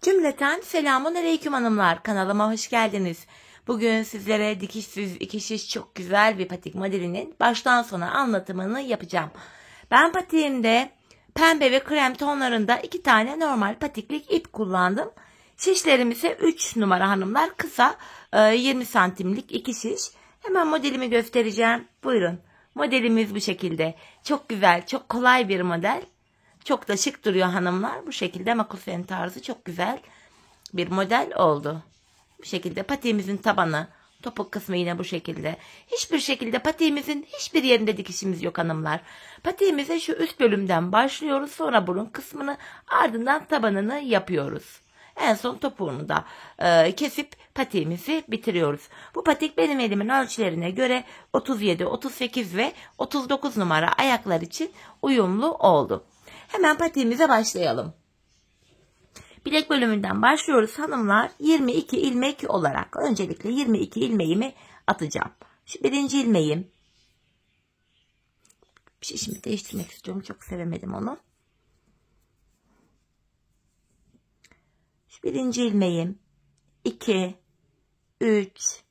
Cümleten selamun aleyküm hanımlar. Kanalıma hoş geldiniz. Bugün sizlere dikişsiz iki şiş çok güzel bir patik modelinin baştan sona anlatımını yapacağım. Ben patiğimde pembe ve krem tonlarında 2 tane normal patiklik ip kullandım. Şişlerim ise 3 numara hanımlar. Kısa 20 santimlik 2 şiş. Hemen modelimi göstereceğim. Buyurun. Modelimiz bu şekilde. Çok güzel, çok kolay bir model. Çok da şık duruyor hanımlar. Bu şekilde makusen tarzı çok güzel bir model oldu. Bu şekilde patiğimizin tabanı, topuk kısmı yine bu şekilde. Hiçbir şekilde patiğimizin hiçbir yerinde dikişimiz yok hanımlar. Patiğimize şu üst bölümden başlıyoruz. Sonra burun kısmını, ardından tabanını yapıyoruz. En son topuğunu da kesip patiğimizi bitiriyoruz. Bu patik benim elimin ölçülerine göre 37, 38 ve 39 numara ayaklar için uyumlu oldu. Hemen patiğimize başlayalım. Bilek bölümünden başlıyoruz hanımlar. 22 ilmek olarak öncelikle 22 ilmeğimi atacağım. Şu birinci ilmeğim. Şişimi değiştirmek istiyorum. Çok sevemedim onu. Şu birinci ilmeğim. 2, 3,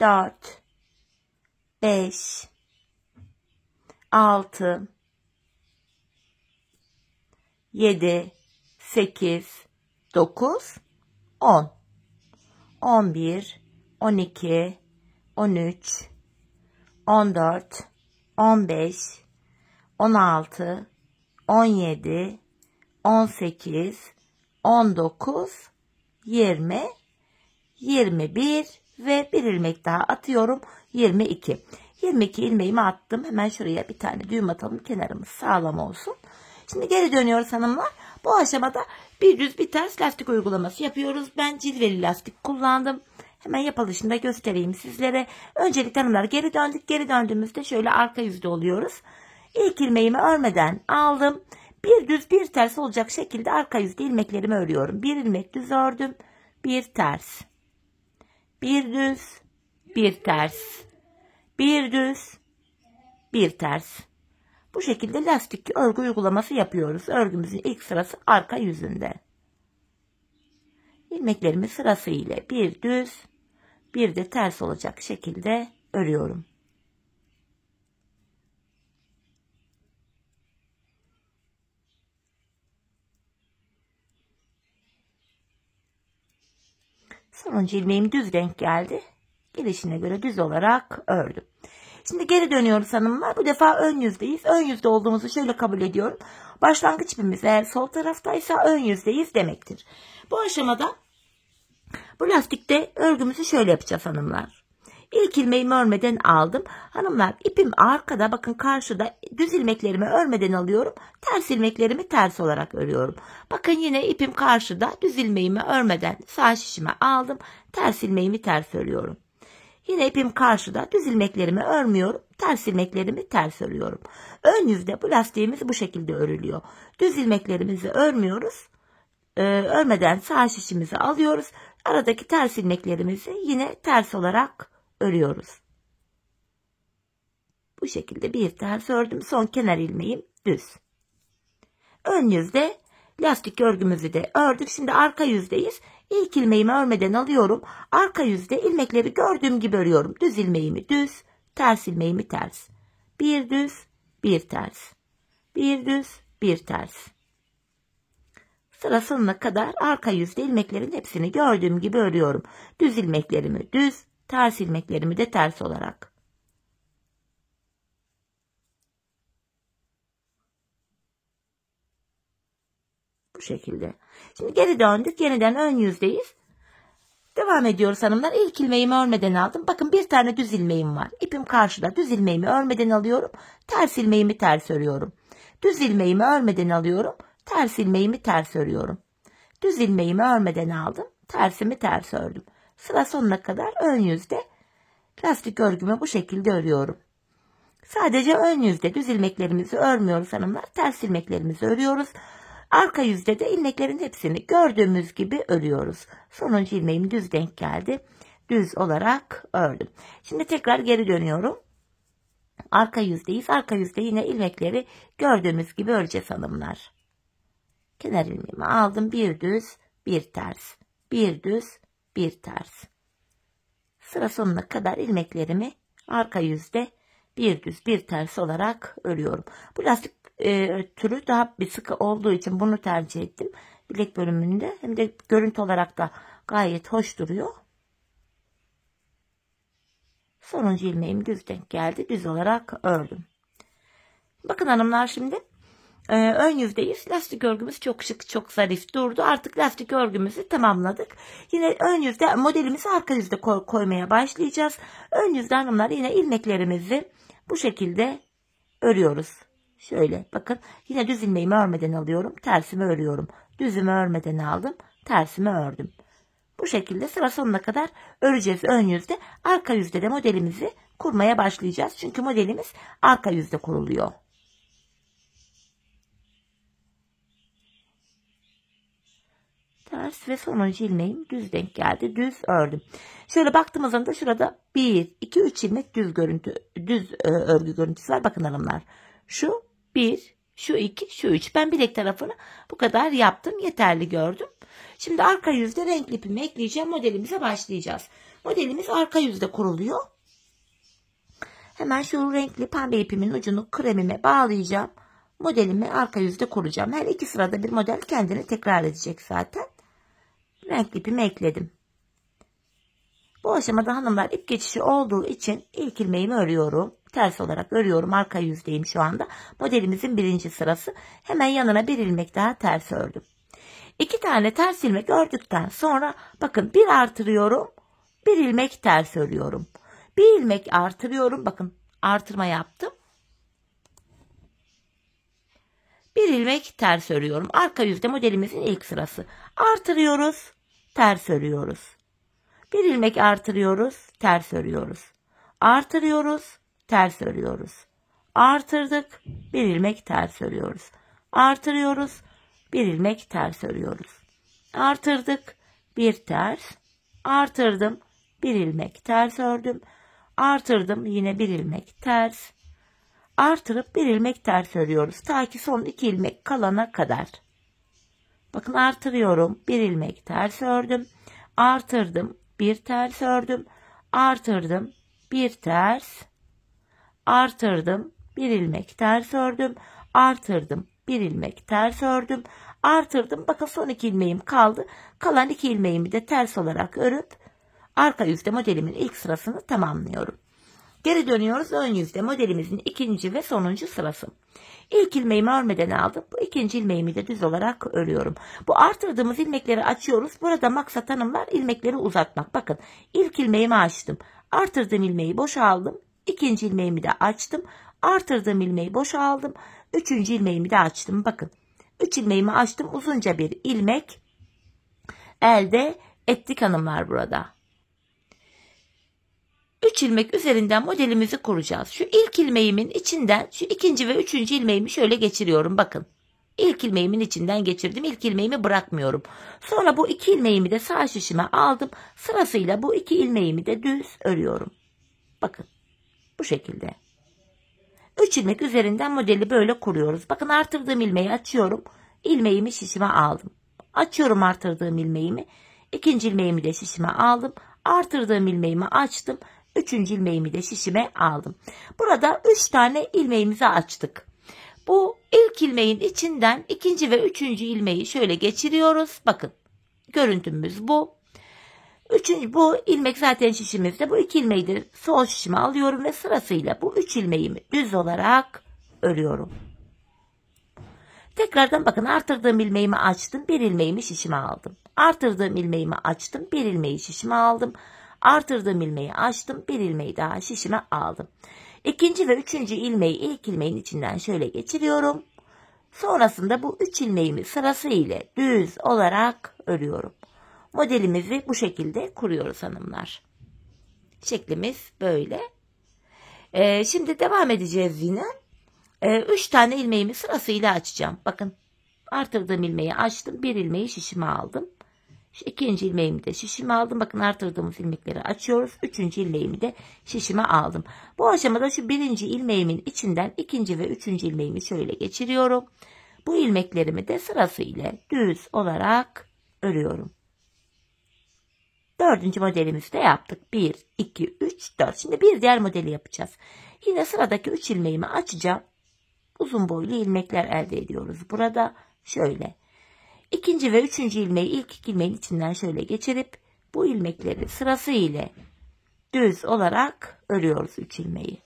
4, 5, 6, 7, 8, 9, 10, 11, 12, 13, 14, 15, 16, 17, 18, 19, 20, 21 ve bir ilmek daha atıyorum. 22. 22 ilmeğimi attım. Hemen şuraya bir tane düğüm atalım. Kenarımız sağlam olsun. Şimdi geri dönüyoruz hanımlar. Bu aşamada bir düz bir ters lastik uygulaması yapıyoruz. Ben cilveli lastik kullandım. Hemen yapılışını da göstereyim sizlere. Öncelikle hanımlar geri döndük. Geri döndüğümüzde şöyle arka yüzde oluyoruz. İlk ilmeğimi örmeden aldım. Bir düz bir ters olacak şekilde arka yüzde ilmeklerimi örüyorum. Bir ilmek düz ördüm. Bir ters. Bir düz. Bir ters. Bir düz. Bir ters. Bu şekilde lastik örgü uygulaması yapıyoruz. Örgümüzün ilk sırası arka yüzünde. İlmeklerimi sırasıyla bir düz, bir de ters olacak şekilde örüyorum. Sonuncu ilmeğim düz renk geldi. Gelişine göre düz olarak ördüm. Şimdi geri dönüyoruz hanımlar. Bu defa ön yüzdeyiz. Ön yüzde olduğumuzu şöyle kabul ediyorum. Başlangıç ipimiz eğer sol taraftaysa ön yüzdeyiz demektir. Bu aşamada bu lastikte örgümüzü şöyle yapacağız hanımlar. İlk ilmeğimi örmeden aldım. Hanımlar ipim arkada, bakın karşıda, düz ilmeklerimi örmeden alıyorum. Ters ilmeklerimi ters olarak örüyorum. Bakın yine ipim karşıda, düz ilmeğimi örmeden sağ şişime aldım. Ters ilmeğimi ters örüyorum. Yine ipim karşıda, düz ilmeklerimi örmüyorum. Ters ilmeklerimi ters örüyorum. Ön yüzde bu lastiğimiz bu şekilde örülüyor. Düz ilmeklerimizi örmüyoruz. Örmeden sağ şişimizi alıyoruz. Aradaki ters ilmeklerimizi yine ters olarak örüyoruz. Bu şekilde bir ters ördüm. Son kenar ilmeğim düz. Ön yüzde lastik örgümüzü de ördük. Şimdi arka yüzdeyiz. İlk ilmeğimi örmeden alıyorum. Arka yüzde ilmekleri gördüğüm gibi örüyorum. Düz ilmeğimi düz, ters ilmeğimi ters. Bir düz, bir ters. Bir düz, bir ters. Sıra sonuna kadar arka yüzde ilmeklerin hepsini gördüğüm gibi örüyorum. Düz ilmeklerimi düz, ters ilmeklerimi de ters olarak. Bu şekilde. Şimdi geri döndük. Yeniden ön yüzdeyiz. Devam ediyoruz hanımlar. İlk ilmeğimi örmeden aldım. Bakın bir tane düz ilmeğim var. İpim karşıda. Düz ilmeğimi örmeden alıyorum. Ters ilmeğimi ters örüyorum. Düz ilmeğimi örmeden alıyorum. Ters ilmeğimi ters örüyorum. Düz ilmeğimi örmeden aldım. Tersimi ters ördüm. Sıra sonuna kadar ön yüzde lastik örgümü bu şekilde örüyorum. Sadece ön yüzde düz ilmeklerimizi örmüyoruz hanımlar. Ters ilmeklerimizi örüyoruz. Arka yüzde de ilmeklerin hepsini gördüğümüz gibi örüyoruz. Sonuncu ilmeğim düz denk geldi. Düz olarak ördüm. Şimdi tekrar geri dönüyorum. Arka yüzdeyiz. Arka yüzde yine ilmekleri gördüğümüz gibi öreceğiz hanımlar. Kenar ilmeğimi aldım. Bir düz, bir ters, bir düz, bir ters. Sıra sonuna kadar ilmeklerimi arka yüzde bir düz bir ters olarak örüyorum. Bu lastik türü daha bir sıkı olduğu için bunu tercih ettim. Bilek bölümünde hem de görüntü olarak da gayet hoş duruyor. Sonuncu ilmeğim düz denk geldi. Düz olarak ördüm. Bakın hanımlar, şimdi ön yüzdeyiz. Lastik örgümüz çok şık, çok zarif durdu. Artık lastik örgümüzü tamamladık. Yine ön yüzde modelimizi arka yüzde koymaya başlayacağız. Ön yüzde hanımlar yine ilmeklerimizi bu şekilde örüyoruz. Şöyle bakın, yine düz ilmeğimi örmeden alıyorum. Tersimi örüyorum. Düzümü örmeden aldım. Tersimi ördüm. Bu şekilde sıra sonuna kadar öreceğiz ön yüzde. Arka yüzde de modelimizi kurmaya başlayacağız. Çünkü modelimiz arka yüzde kuruluyor. Ters ve sonuncu ilmeğim düz denk geldi. Düz ördüm. Şöyle baktığımızda da şurada 1, 2, 3 ilmek düz örgü görüntüsü var. Bakın hanımlar. Şu 1, şu 2, şu 3. Ben bilek tarafını bu kadar yaptım. Yeterli gördüm. Şimdi arka yüzde renkli ipimi ekleyeceğim. Modelimize başlayacağız. Modelimiz arka yüzde kuruluyor. Hemen şu renkli pembe ipimin ucunu kremime bağlayacağım. Modelimi arka yüzde kuracağım. Her iki sırada bir model kendini tekrar edecek zaten. Renkli ipimi ekledim. Bu aşamada hanımlar ip geçişi olduğu için ilk ilmeğimi örüyorum. Ters olarak örüyorum. Arka yüzdeyim şu anda. Modelimizin birinci sırası. Hemen yanına bir ilmek daha ters ördüm. 2 tane ters ilmek ördükten sonra bakın bir artırıyorum. Bir ilmek ters örüyorum. Bir ilmek artırıyorum. Bakın artırma yaptım. Bir ilmek ters örüyorum. Arka yüzde modelimizin ilk sırası. Artırıyoruz. Ters örüyoruz. Bir ilmek artırıyoruz. Ters örüyoruz. Artırıyoruz. Ters örüyoruz. Artırdık. Bir ilmek ters örüyoruz. Artırıyoruz. Bir ilmek ters örüyoruz. Artırdık. Bir ters. Artırdım. Bir ilmek ters ördüm. Artırdım. Yine bir ilmek ters. Artırıp bir ilmek ters örüyoruz. Ta ki son 2 ilmek kalana kadar. Bakın artırıyorum. Bir ilmek ters ördüm. Artırdım. Bir ters ördüm. Artırdım. Bir ters. Artırdım. Bir ilmek ters ördüm. Artırdım. Bir ilmek ters ördüm. Artırdım. Bakın son 2 ilmeğim kaldı. Kalan 2 ilmeğimi de ters olarak örüp arka yüzde modelimin ilk sırasını tamamlıyorum. Geri dönüyoruz. Ön yüzde modelimizin ikinci ve sonuncu sırası. İlk ilmeğimi örmeden aldım. Bu ikinci ilmeğimi de düz olarak örüyorum. Bu artırdığımız ilmekleri açıyoruz. Burada maksat hanımlar ilmekleri uzatmak. Bakın ilk ilmeğimi açtım. Artırdığım ilmeği boşa aldım. İkinci ilmeğimi de açtım. Artırdığım ilmeği boşa aldım. Üçüncü ilmeğimi de açtım. Bakın 3 ilmeğimi açtım. Uzunca bir ilmek elde ettik hanımlar burada. 3 ilmek üzerinden modelimizi kuracağız. Şu ilk ilmeğimin içinden şu ikinci ve üçüncü ilmeğimi şöyle geçiriyorum. Bakın. İlk ilmeğimin içinden geçirdim. İlk ilmeğimi bırakmıyorum. Sonra bu 2 ilmeğimi de sağ şişime aldım. Sırasıyla bu 2 ilmeğimi de düz örüyorum. Bakın. Bu şekilde. 3 ilmek üzerinden modeli böyle kuruyoruz. Bakın artırdığım ilmeği açıyorum. İlmeğimi şişime aldım. Açıyorum artırdığım ilmeğimi. İkinci ilmeğimi de şişime aldım. Artırdığım ilmeğimi açtım. Üçüncü ilmeğimi de şişime aldım. Burada 3 tane ilmeğimizi açtık. Bu ilk ilmeğin içinden ikinci ve üçüncü ilmeği şöyle geçiriyoruz. Bakın görüntümüz bu. Bu ilmek zaten şişimizde. Bu 2 ilmeği de sol şişime alıyorum ve sırasıyla bu 3 ilmeğimi düz olarak örüyorum. Tekrardan bakın artırdığım ilmeğimi açtım. Bir ilmeğimi şişime aldım. Artırdığım ilmeğimi açtım. Bir ilmeği şişime aldım. Artırdığım ilmeği açtım. Bir ilmeği daha şişime aldım. İkinci ve üçüncü ilmeği ilk ilmeğin içinden şöyle geçiriyorum. Sonrasında bu 3 ilmeğimi sırasıyla düz olarak örüyorum. Modelimizi bu şekilde kuruyoruz hanımlar. Şeklimiz böyle. Şimdi devam edeceğiz yine. 3 tane ilmeğimi sırasıyla açacağım. Bakın artırdığım ilmeği açtım. Bir ilmeği şişime aldım. İkinci ilmeğimi de şişime aldım. Bakın artırdığımız ilmekleri açıyoruz. Üçüncü ilmeğimi de şişime aldım. Bu aşamada şu birinci ilmeğimin içinden ikinci ve üçüncü ilmeğimi şöyle geçiriyorum. Bu ilmeklerimi de sırasıyla düz olarak örüyorum. Dördüncü modelimizi de yaptık. 1, 2, 3, 4. Şimdi bir diğer modeli yapacağız. Yine sıradaki 3 ilmeğimi açacağım. Uzun boylu ilmekler elde ediyoruz. Burada şöyle. İkinci ve üçüncü ilmeği ilk iki ilmeğin içinden şöyle geçirip bu ilmekleri sırası ile düz olarak örüyoruz 3 ilmeği.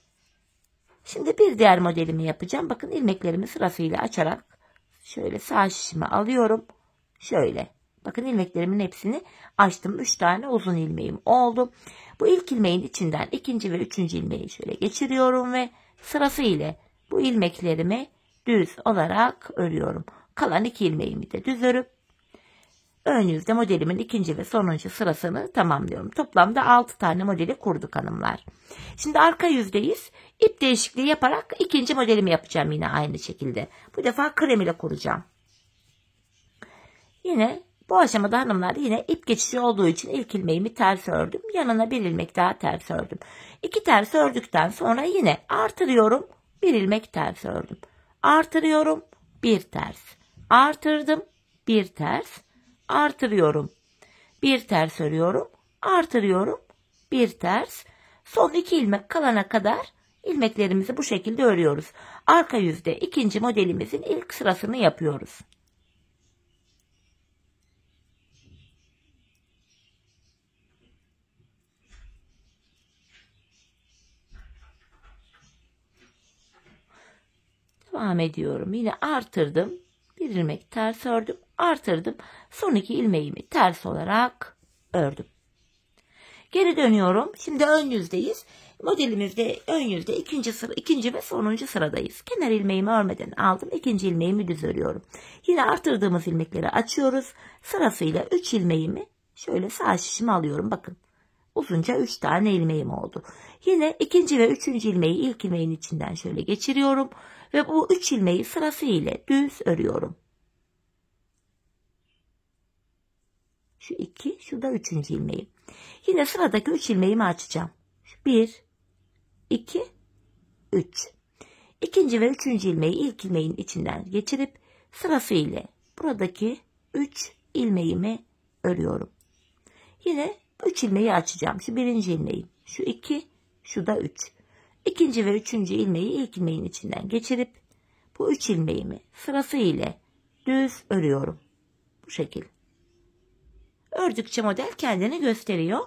Şimdi bir diğer modelimi yapacağım. Bakın ilmeklerimi sırasıyla açarak şöyle sağ şişime alıyorum. Şöyle. Bakın ilmeklerimin hepsini açtım. 3 tane uzun ilmeğim oldu. Bu ilk ilmeğin içinden ikinci ve üçüncü ilmeği şöyle geçiriyorum ve sırası ile bu ilmeklerimi düz olarak örüyorum. Kalan 2 ilmeğimi de düz örüp ön yüzde modelimin ikinci ve sonuncu sırasını tamamlıyorum. Toplamda 6 tane modeli kurduk hanımlar. Şimdi arka yüzdeyiz. İp değişikliği yaparak ikinci modelimi yapacağım yine aynı şekilde. Bu defa krem ile kuracağım. Yine bu aşamada hanımlar yine ip geçişi olduğu için ilk ilmeğimi ters ördüm. Yanına bir ilmek daha ters ördüm. 2 ters ördükten sonra yine artırıyorum. Bir ilmek ters ördüm. Artırıyorum. Bir ters. Artırdım. Bir ters. Artırıyorum. Bir ters örüyorum. Artırıyorum. Bir ters. Son 2 ilmek kalana kadar ilmeklerimizi bu şekilde örüyoruz. Arka yüzde ikinci modelimizin ilk sırasını yapıyoruz. Devam ediyorum. Yine artırdım. Bir ilmek ters ördüm. Artırdım. Son 2 ilmeğimi ters olarak ördüm. Geri dönüyorum. Şimdi ön yüzdeyiz. Modelimizde ön yüzde ikinci ve sonuncu sıradayız. Kenar ilmeğimi örmeden aldım. İkinci ilmeğimi düz örüyorum. Yine artırdığımız ilmekleri açıyoruz. Sırasıyla 3 ilmeğimi şöyle sağ şişime alıyorum. Bakın. Uzunca 3 tane ilmeğim oldu. Yine ikinci ve üçüncü ilmeği ilk ilmeğin içinden şöyle geçiriyorum. Ve bu 3 ilmeği sırasıyla düz örüyorum. Şu 2, şu da 3. ilmeğim. Yine sıradaki 3 ilmeğimi açacağım. 1, 2, 3. İkinci ve üçüncü ilmeği ilk ilmeğin içinden geçirip sırasıyla buradaki 3 ilmeğimi örüyorum. Yine 3 ilmeği açacağım. Şu 1. ilmeğim, şu 2, şu da 3. İkinci ve üçüncü ilmeği ilk ilmeğin içinden geçirip bu 3 ilmeğimi sırasıyla düz örüyorum. Bu şekil. Ördükçe model kendini gösteriyor.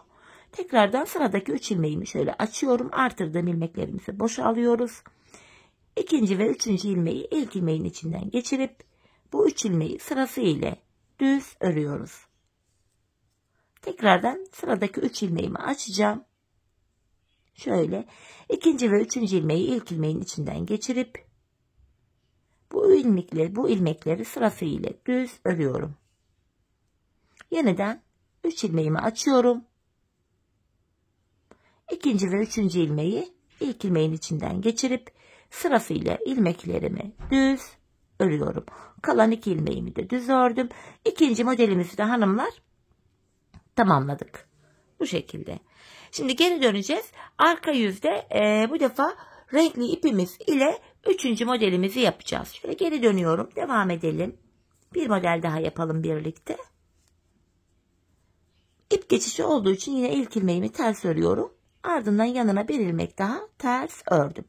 Tekrardan sıradaki 3 ilmeğimi şöyle açıyorum. Artırdığım ilmeklerimizi boşa alıyoruz. İkinci ve üçüncü ilmeği ilk ilmeğin içinden geçirip bu 3 ilmeği sırasıyla düz örüyoruz. Tekrardan sıradaki 3 ilmeğimi açacağım. Şöyle ikinci ve üçüncü ilmeği ilk ilmeğin içinden geçirip bu ilmekleri sırasıyla düz örüyorum. Yeniden 3 ilmeğimi açıyorum. İkinci ve üçüncü ilmeği ilk ilmeğin içinden geçirip sırasıyla ilmeklerimi düz örüyorum. Kalan 2 ilmeğimi de düz ördüm. İkinci modelimizi de hanımlar tamamladık. Bu şekilde. Şimdi geri döneceğiz. Arka yüzde bu defa renkli ipimiz ile 3. modelimizi yapacağız. Şöyle geri dönüyorum. Devam edelim. Bir model daha yapalım birlikte. İp geçişi olduğu için yine ilk ilmeğimi ters örüyorum. Ardından yanına bir ilmek daha ters ördüm.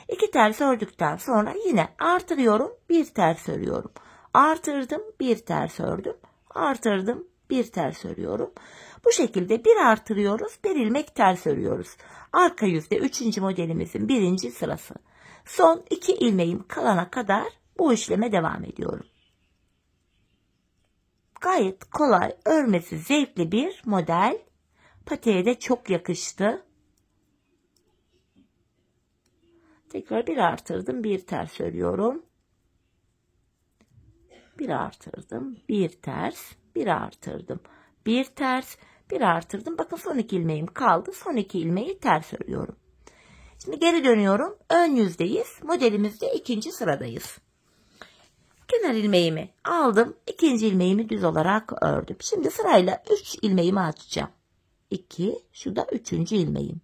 2 ters ördükten sonra yine artırıyorum. Bir ters örüyorum. Artırdım. Bir ters ördüm. Artırdım. Bir ters örüyorum. Bu şekilde bir artırıyoruz. Bir ilmek ters örüyoruz. Arka yüzde 3. modelimizin 1. sırası. Son 2 ilmeğim kalana kadar bu işleme devam ediyorum. Gayet kolay, örmesi zevkli bir model. Patiğe de çok yakıştı. Tekrar bir artırdım, bir ters örüyorum. Bir artırdım, bir ters, bir artırdım, bir ters, bir artırdım. Bakın son 2 ilmeğim kaldı. Son 2 ilmeği ters örüyorum. Şimdi geri dönüyorum. Ön yüzdeyiz. Modelimizde 2. sıradayız. Kenar ilmeğimi aldım. 2. ilmeğimi düz olarak ördüm. Şimdi sırayla 3 ilmeğimi açacağım. 2, şu da 3. ilmeğim.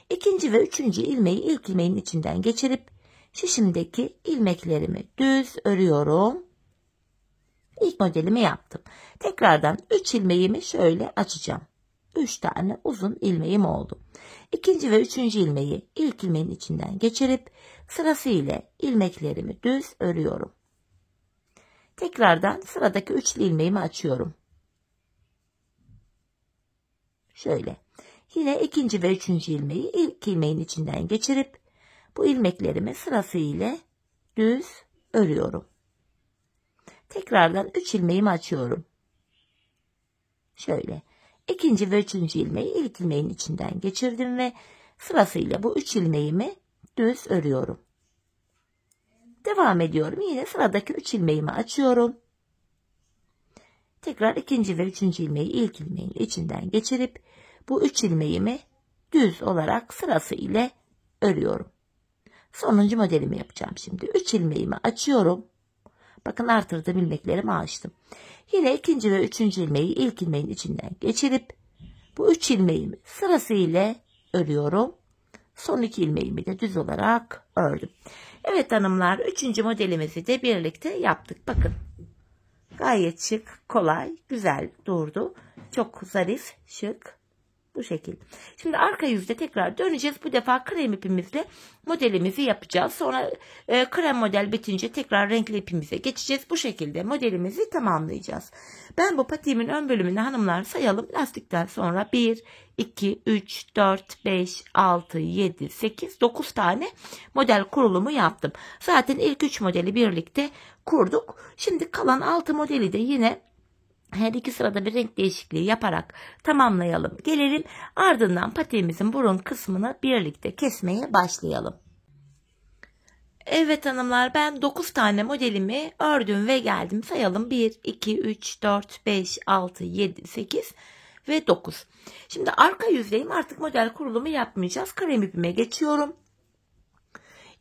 İkinci ve 3. ilmeği ilk ilmeğin içinden geçirip şişimdeki ilmeklerimi düz örüyorum. İlk modelimi yaptım. Tekrardan 3 ilmeğimi şöyle açacağım. 3 tane uzun ilmeğim oldu. İkinci ve üçüncü ilmeği ilk ilmeğin içinden geçirip sırasıyla ilmeklerimi düz örüyorum. Tekrardan sıradaki üçlü ilmeğimi açıyorum. Şöyle. Yine ikinci ve üçüncü ilmeği ilk ilmeğin içinden geçirip bu ilmeklerimi sırasıyla düz örüyorum. Tekrardan 3 ilmeğimi açıyorum. Şöyle. İkinci ve üçüncü ilmeği ilk ilmeğin içinden geçirdim ve sırasıyla bu 3 ilmeğimi düz örüyorum. Devam ediyorum. Yine sıradaki 3 ilmeğimi açıyorum. Tekrar ikinci ve üçüncü ilmeği ilk ilmeğin içinden geçirip bu 3 ilmeğimi düz olarak sırasıyla örüyorum. Sonuncu modelimi yapacağım şimdi. 3 ilmeğimi açıyorum. Bakın artırdığım ilmeklerimi açtım. Yine ikinci ve üçüncü ilmeği ilk ilmeğin içinden geçirip bu 3 ilmeğimi sırasıyla örüyorum. Son 2 ilmeğimi de düz olarak ördüm. Evet hanımlar, 3. modelimizi de birlikte yaptık. Bakın gayet şık, kolay, güzel durdu. Çok zarif, şık. Bu şekil. Şimdi arka yüzde tekrar döneceğiz. Bu defa krem ipimizle modelimizi yapacağız. Sonra krem model bitince tekrar renkli ipimize geçeceğiz. Bu şekilde modelimizi tamamlayacağız. Ben bu patiğimin ön bölümünü hanımlar sayalım. Lastikten sonra 1, 2, 3, 4, 5, 6, 7, 8, 9 tane model kurulumu yaptım. Zaten ilk 3 modeli birlikte kurduk. Şimdi kalan 6 modeli de yine her iki sırada bir renk değişikliği yaparak tamamlayalım. Gelelim ardından patiğimizin burun kısmını birlikte kesmeye başlayalım. Evet hanımlar, ben 9 tane modelimi ördüm ve geldim. Sayalım 1, 2, 3, 4, 5, 6, 7, 8 ve 9. Şimdi arka yüzdeyim, artık model kurulumu yapmayacağız. Krem ipime geçiyorum.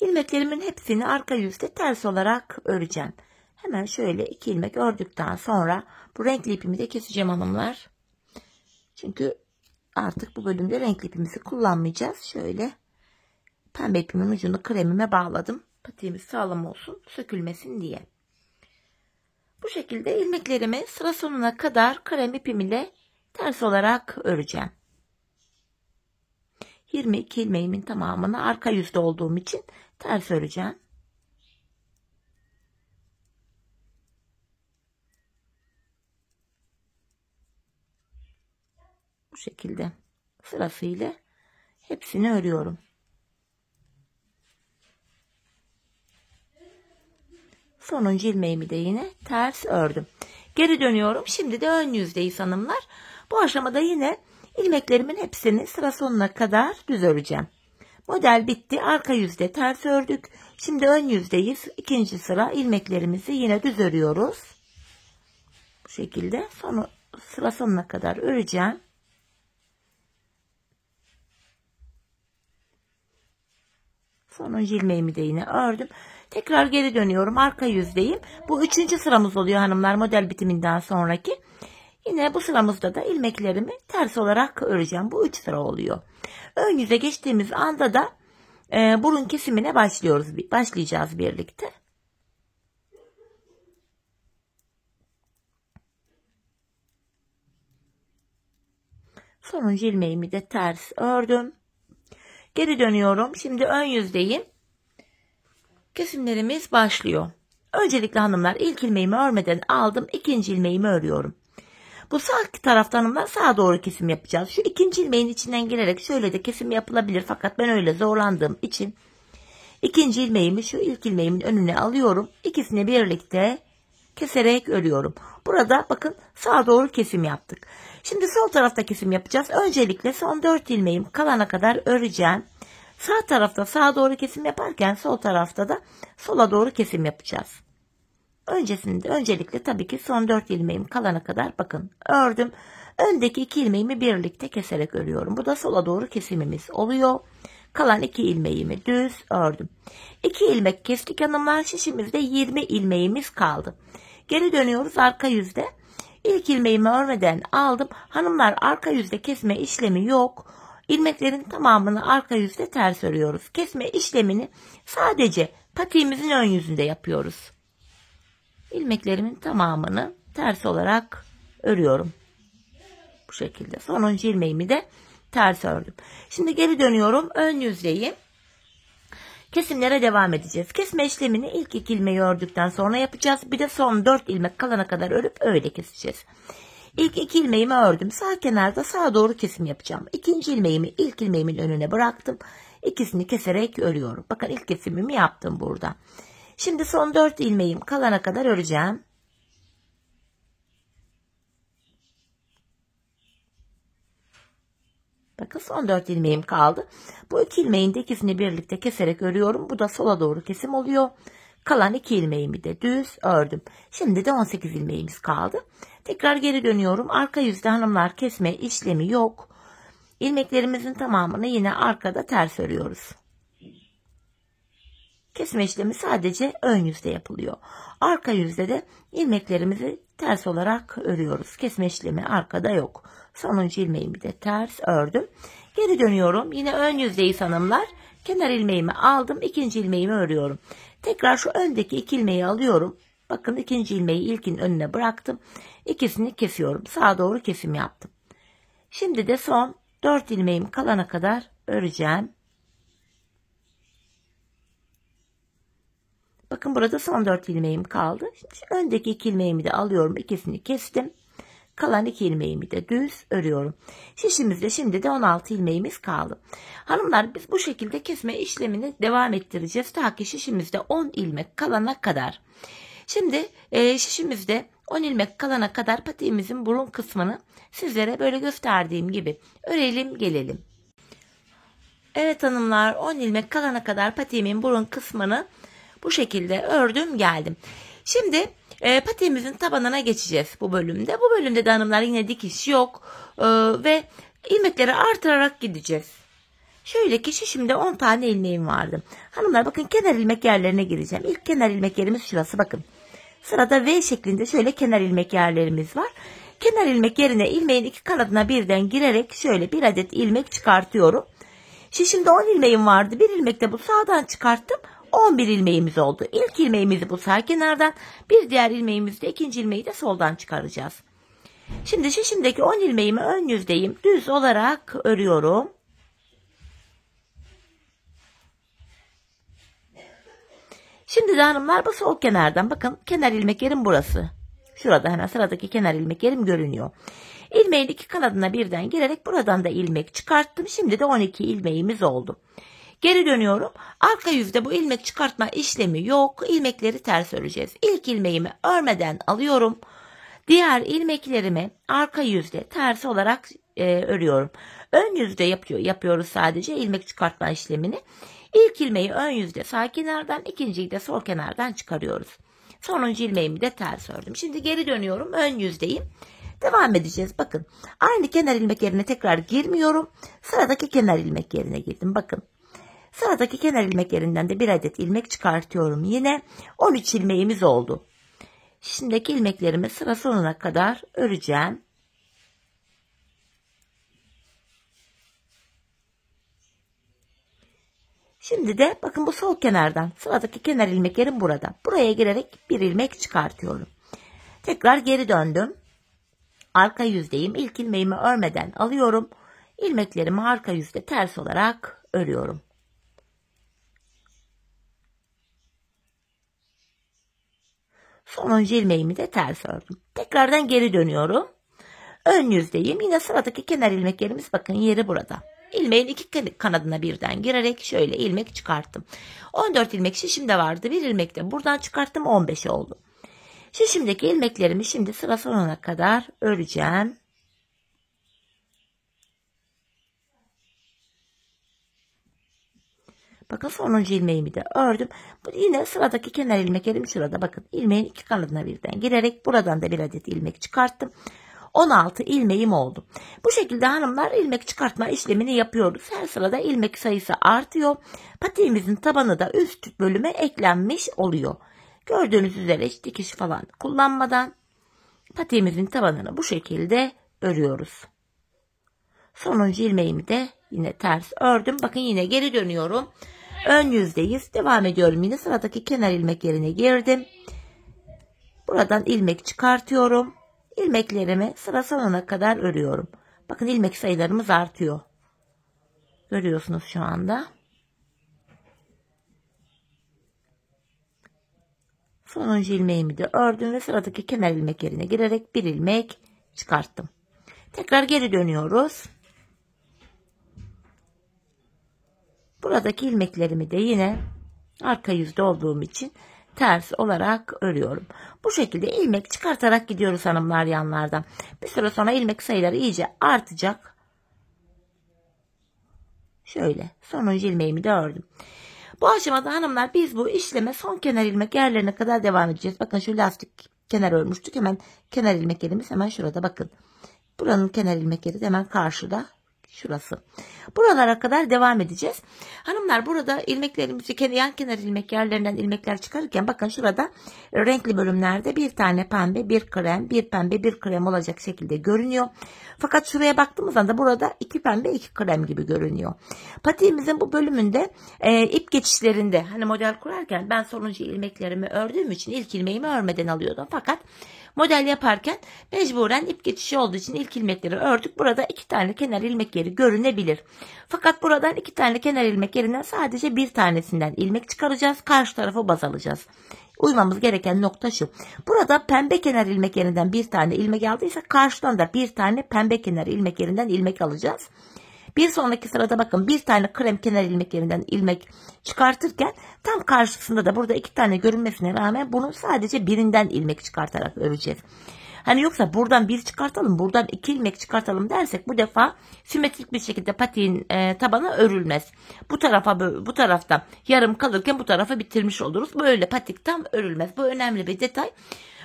İlmeklerimin hepsini arka yüzde ters olarak öreceğim. Hemen şöyle 2 ilmek ördükten sonra bu renkli ipimi de keseceğim hanımlar. Çünkü artık bu bölümde renkli ipimizi kullanmayacağız. Şöyle pembe ipimin ucunu kremime bağladım. Patiğimiz sağlam olsun, sökülmesin diye. Bu şekilde ilmeklerimi sıra sonuna kadar krem ipim ile ters olarak öreceğim. 22 ilmeğimin tamamını arka yüzde olduğum için ters öreceğim. Bu şekilde sırasıyla hepsini örüyorum. Sonuncu ilmeğimi de yine ters ördüm. Geri dönüyorum. Şimdi de ön yüzdeyiz hanımlar. Bu aşamada yine ilmeklerimin hepsini sıra sonuna kadar düz öreceğim. Model bitti. Arka yüzde ters ördük. Şimdi ön yüzdeyiz. İkinci sıra ilmeklerimizi yine düz örüyoruz. Bu şekilde sıra sonuna kadar öreceğim. Sonuncu ilmeğimi de yine ördüm. Tekrar geri dönüyorum. Arka yüzdeyim. Bu 3. sıramız oluyor hanımlar, model bitiminden sonraki. Yine bu sıramızda da ilmeklerimi ters olarak öreceğim. Bu 3 sıra oluyor. Ön yüze geçtiğimiz anda da burun kesimine başlayacağız birlikte. Sonuncu ilmeğimi de ters ördüm. Geri dönüyorum. Şimdi ön yüzdeyim. Kesimlerimiz başlıyor. Öncelikle hanımlar ilk ilmeğimi örmeden aldım. İkinci ilmeğimi örüyorum. Bu sağ taraftan hanımlar sağa doğru kesim yapacağız. Şu ikinci ilmeğin içinden girerek şöyle de kesim yapılabilir. Fakat ben öyle zorlandığım için ikinci ilmeğimi şu ilk ilmeğimin önüne alıyorum. İkisini birlikte keserek örüyorum. Burada bakın sağa doğru kesim yaptık. Şimdi sol tarafta kesim yapacağız. Öncelikle son 4 ilmeğim kalana kadar öreceğim. Sağ tarafta sağa doğru kesim yaparken sol tarafta da sola doğru kesim yapacağız. Öncelikle tabii ki son 4 ilmeğim kalana kadar bakın ördüm. Öndeki 2 ilmeğimi birlikte keserek örüyorum. Bu da sola doğru kesimimiz oluyor. Kalan 2 ilmeğimi düz ördüm. 2 ilmek kestik hanımlar. Şişimizde 20 ilmeğimiz kaldı. Geri dönüyoruz arka yüzde. İlk ilmeğimi örmeden aldım. Hanımlar arka yüzde kesme işlemi yok. İlmeklerin tamamını arka yüzde ters örüyoruz. Kesme işlemini sadece patiğimizin ön yüzünde yapıyoruz. ilmeklerimin tamamını ters olarak örüyorum. Bu şekilde. Sonuncu ilmeğimi de ters ördüm. Şimdi geri dönüyorum. Ön yüzdeyim. Kesimlere devam edeceğiz. Kesme işlemini ilk 2 ilmeği ördükten sonra yapacağız. Bir de son 4 ilmek kalana kadar örüp öyle keseceğiz. İlk 2 ilmeğimi ördüm. Sağ kenarda sağa doğru kesim yapacağım. İkinci ilmeğimi ilk ilmeğimin önüne bıraktım. İkisini keserek örüyorum. Bakın ilk kesimimi yaptım burada. Şimdi son 4 ilmeğim kalana kadar öreceğim. Bakın son 4 ilmeğim kaldı. Bu 2 ilmeğin de ikisini birlikte keserek örüyorum. Bu da sola doğru kesim oluyor. Kalan 2 ilmeğimi de düz ördüm. Şimdi de 18 ilmeğimiz kaldı. Tekrar geri dönüyorum. Arka yüzde hanımlar kesme işlemi yok. İlmeklerimizin tamamını yine arkada ters örüyoruz. Kesme işlemi sadece ön yüzde yapılıyor. Arka yüzde de ilmeklerimizi ters olarak örüyoruz. Kesme işlemi arkada yok. Sonuncu ilmeğimi de ters ördüm. Geri dönüyorum. Yine ön yüzdeyiz hanımlar. Kenar ilmeğimi aldım. İkinci ilmeğimi örüyorum. Tekrar şu öndeki 2 ilmeği alıyorum. Bakın ikinci ilmeği ilkin önüne bıraktım. İkisini kesiyorum. Sağa doğru kesim yaptım. Şimdi de son 4 ilmeğim kalana kadar öreceğim. Bakın burada son 4 ilmeğim kaldı. Şimdi öndeki 2 ilmeğimi de alıyorum. İkisini kestim. Kalan 2 ilmeğimi de düz örüyorum. Şişimizde şimdi de 16 ilmeğimiz kaldı. Hanımlar biz bu şekilde kesme işlemini devam ettireceğiz. Ta ki şişimizde 10 ilmek kalana kadar. Şimdi şişimizde 10 ilmek kalana kadar patiğimizin burun kısmını sizlere böyle gösterdiğim gibi örelim gelelim. Evet hanımlar 10 ilmek kalana kadar patiğimin burun kısmını bu şekilde ördüm geldim. Şimdi patiğimizin tabanına geçeceğiz bu bölümde. Bu bölümde de hanımlar yine dikiş yok ve ilmekleri artırarak gideceğiz. Şöyle ki şişimde 10 tane ilmeğim vardı. Hanımlar bakın kenar ilmek yerlerine gireceğim. İlk kenar ilmek yerimiz şurası bakın. Sırada V şeklinde şöyle kenar ilmek yerlerimiz var. Kenar ilmek yerine ilmeğin 2 kanadına birden girerek şöyle bir adet ilmek çıkartıyorum. Şişimde 10 ilmeğim vardı. Bir ilmek de bu sağdan çıkarttım. 11 ilmeğimiz oldu. İlk ilmeğimizi bu sağ kenardan, bir diğer ilmeğimizi de ikinci ilmeği de soldan çıkaracağız. Şimdi şişimdeki 10 ilmeğimi ön yüzdeyim. Düz olarak örüyorum. Şimdi de hanımlar bu sol kenardan bakın kenar ilmek yerim burası. Şurada hemen sıradaki kenar ilmek yerim görünüyor. İlmeğin 2 kanadına birden girerek buradan da ilmek çıkarttım. Şimdi de 12 ilmeğimiz oldu. Geri dönüyorum. Arka yüzde bu ilmek çıkartma işlemi yok. İlmekleri ters öreceğiz. İlk ilmeğimi örmeden alıyorum. Diğer ilmeklerimi arka yüzde ters olarak örüyorum. Ön yüzde yapıyoruz sadece ilmek çıkartma işlemini. İlk ilmeği ön yüzde sağ kenardan, ikinciyi de sol kenardan çıkarıyoruz. Sonuncu ilmeğimi de ters ördüm. Şimdi geri dönüyorum. Ön yüzdeyim. Devam edeceğiz. Bakın. Aynı kenar ilmek yerine tekrar girmiyorum. Sıradaki kenar ilmek yerine girdim. Bakın. Sıradaki kenar ilmek yerinden de bir adet ilmek çıkartıyorum. Yine 13 ilmeğimiz oldu. Şimdiki ilmeklerimi sıra sonuna kadar öreceğim. Şimdi de bakın bu sol kenardan sıradaki kenar ilmek yerim burada. Buraya girerek bir ilmek çıkartıyorum. Tekrar geri döndüm. Arka yüzdeyim. İlk ilmeğimi örmeden alıyorum. İlmeklerimi arka yüzde ters olarak örüyorum. Sonuncu ilmeğimi de ters ördüm. Tekrardan geri dönüyorum. Ön yüzdeyim. Yine sıradaki kenar ilmeklerimiz bakın yeri burada. İlmeğin 2 kanadına birden girerek şöyle ilmek çıkarttım. 14 ilmek şişimde vardı. Bir ilmek de buradan çıkarttım. 15 oldu. Şişimdeki ilmeklerimi şimdi sıra sonuna kadar öreceğim. Bakın sonuncu ilmeğimi de ördüm. Yine sıradaki kenar ilmeklerim şurada. Bakın ilmeğin 2 kanadına birden girerek buradan da bir adet ilmek çıkarttım. 16 ilmeğim oldu. Bu şekilde hanımlar ilmek çıkartma işlemini yapıyoruz. Her sırada ilmek sayısı artıyor. Patiğimizin tabanı da üst bölüme eklenmiş oluyor. Gördüğünüz üzere hiç dikiş falan kullanmadan patiğimizin tabanını bu şekilde örüyoruz. Sonuncu ilmeğimi de yine ters ördüm. Bakın yine geri dönüyorum. Ön yüzdeyiz. Devam ediyorum. Yine sıradaki kenar ilmek yerine girdim. Buradan ilmek çıkartıyorum. İlmeklerimi sıra sonuna kadar örüyorum. Bakın ilmek sayılarımız artıyor. Görüyorsunuz şu anda. Sonuncu ilmeğimi de ördüm ve sıradaki kenar ilmek yerine girerek bir ilmek çıkarttım. Tekrar geri dönüyoruz. Buradaki ilmeklerimi de yine arka yüzde olduğum için ters olarak örüyorum. Bu şekilde ilmek çıkartarak gidiyoruz hanımlar yanlardan. Bir süre sonra ilmek sayıları iyice artacak. Şöyle sonuncu ilmeğimi de ördüm. Bu aşamada hanımlar biz bu işleme son kenar ilmek yerlerine kadar devam edeceğiz. Bakın şu lastik kenar örmüştük. Hemen kenar ilmek yerimiz hemen şurada bakın. Buranın kenar ilmek yeri de hemen karşıda. Şurası. Buralara kadar devam edeceğiz. Hanımlar burada ilmeklerimizi yan kenar ilmek yerlerinden ilmekler çıkarırken bakın şurada renkli bölümlerde bir tane pembe, bir krem, bir pembe, bir krem olacak şekilde görünüyor. Fakat şuraya baktığımız anda burada iki pembe, iki krem gibi görünüyor. Patiğimizin bu bölümünde ip geçişlerinde hani model kurarken ben sonuncu ilmeklerimi ördüğüm için ilk ilmeğimi örmeden alıyordum. Fakat model yaparken mecburen ip geçişi olduğu için ilk ilmekleri ördük. Burada iki tane kenar ilmek yeri görünebilir. Fakat buradan iki tane kenar ilmek yerinden sadece bir tanesinden ilmek çıkaracağız. Karşı tarafı baz alacağız. Uymamız gereken nokta şu. Burada pembe kenar ilmek yerinden bir tane ilmek aldıysa karşıdan da bir tane pembe kenar ilmek yerinden ilmek alacağız. Bir sonraki sırada bakın bir tane krem kenar ilmek yerinden ilmek çıkartırken tam karşısında da burada iki tane görünmesine rağmen bunu sadece birinden ilmek çıkartarak öreceğiz. Hani yoksa buradan bir çıkartalım, buradan iki ilmek çıkartalım dersek bu defa simetrik bir şekilde patiğin tabanı örülmez. Bu tarafta yarım kalırken bu tarafa bitirmiş oluruz. Böyle patik tam örülmez. Bu önemli bir detay.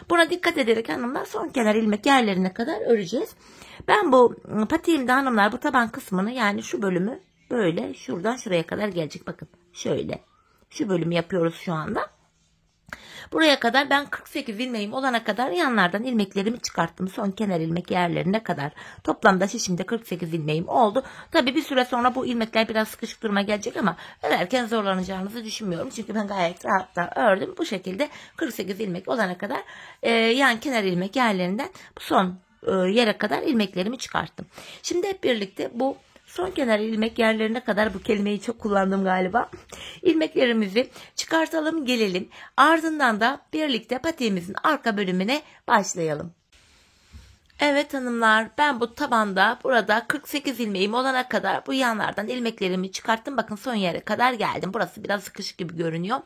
Buna dikkat ederek hanımlar son kenar ilmek yerlerine kadar öreceğiz. Ben bu patiğimde hanımlar bu taban kısmını yani şu bölümü böyle şuradan şuraya kadar gelecek. Bakın şöyle şu bölümü yapıyoruz şu anda. Buraya kadar ben 48 ilmeğim olana kadar yanlardan ilmeklerimi çıkarttım. Son kenar ilmek yerlerine kadar. Toplamda şişimde 48 ilmeğim oldu. Tabi bir süre sonra bu ilmekler biraz sıkışık duruma gelecek ama örerken zorlanacağınızı düşünmüyorum. Çünkü ben gayet rahat da ördüm. Bu şekilde 48 ilmek olana kadar yan kenar ilmek yerlerinden bu son yere kadar ilmeklerimi çıkarttım. Şimdi hep birlikte bu son kenar ilmek yerlerine kadar bu kelimeyi çok kullandım galiba. İlmeklerimizi çıkartalım gelelim. Ardından da birlikte patiğimizin arka bölümüne başlayalım. Evet hanımlar ben bu tabanda burada 48 ilmeğim olana kadar bu yanlardan ilmeklerimi çıkarttım. Bakın son yere kadar geldim. Burası biraz sıkışık gibi görünüyor.